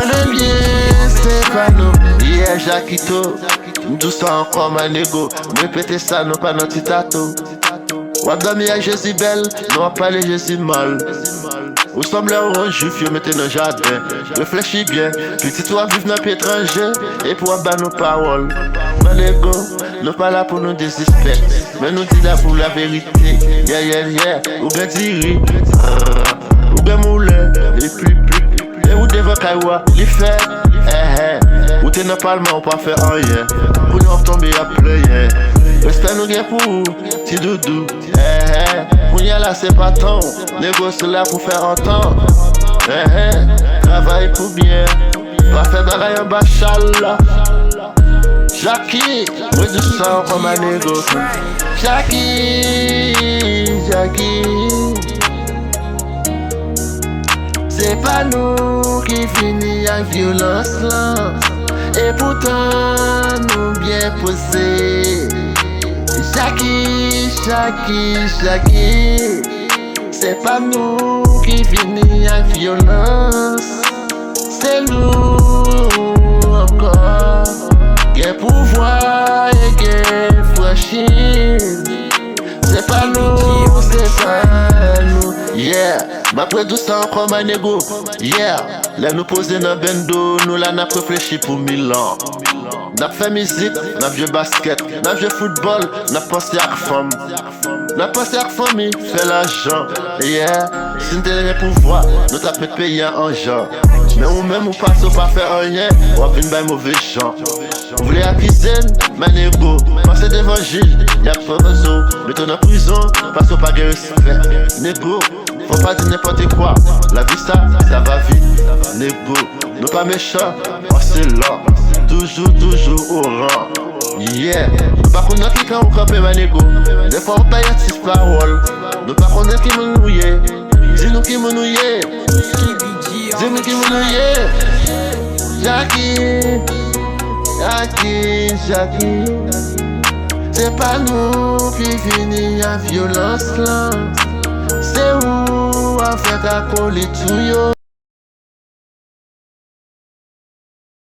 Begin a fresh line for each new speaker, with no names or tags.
aime bien, c'est pas nous. Hier, Jaquito, nous ça encore ma négo. Répétez ça, non pas notre tato. Wap dami à Jésus-Belle, non pas les Jésus-Mal. Où semble orange, juif, mettez dans le jardin. Réfléchis bien, petit toi vivre dans l'étranger. Et pour avoir nos paroles. Manégo, nous pas là pour nous désespérer. Mais nous disons là pour la vérité. Yeah, yeah, yeah, ou bien diri. Ou bien moulin, et plus. Et ou devant Kaiwa, les fait. Ou t'es dans le parlement, ou pas faire rien. Pour nous retomber à pleurer. Respect nous bien pour ti doudou. Pour y aller c'est pas temps. Négocie là pour faire un temps. Travaille pour bien. Pas faire bagaille en bachala. Jackie, moi du sang comme un négocie. Jackie. C'est pas nous qui finit en violence là. Et pourtant nous bien posés. Jackie, c'est pas nous qui finit en violence. C'est nous encore. Quel pouvoir et quelle franchise. C'est pas nous. Yeah, ma près tout ça encore ma négo. Yeah, là nous poser dans bendo, nous là n'a réfléchi pour 1000 ans. N'a fait musique, n'a joué basket, n'a joué football, n'a pensé à la femme. N'a pensé à la famille, fait l'argent. Yeah, si nous t'avons pouvoir, nous t'avons payé en genre. Mais ou même ou passe ou pas faire rien, ou à venir by mauvais gens. Vous voulez accuser, ma négo, passez d'évangile, y'a pas besoin. Mettons en prison, passe au pas de respect. Négo, faut pas dire n'importe quoi. La vie ça va vite. Négo, nous pas méchants, oh c'est là. Toujours au rang. Yeah. Nous pas connaître qui quand on campe ma négo. Des fois on paye à 6 paroles. Nous pas connaître qui me nouille. Dis-nous qui me nouille. Dis-nous qui me nouille. Jackie. C'est pas nous qui finit en violence là. C'est où à faire ta coller tout yo.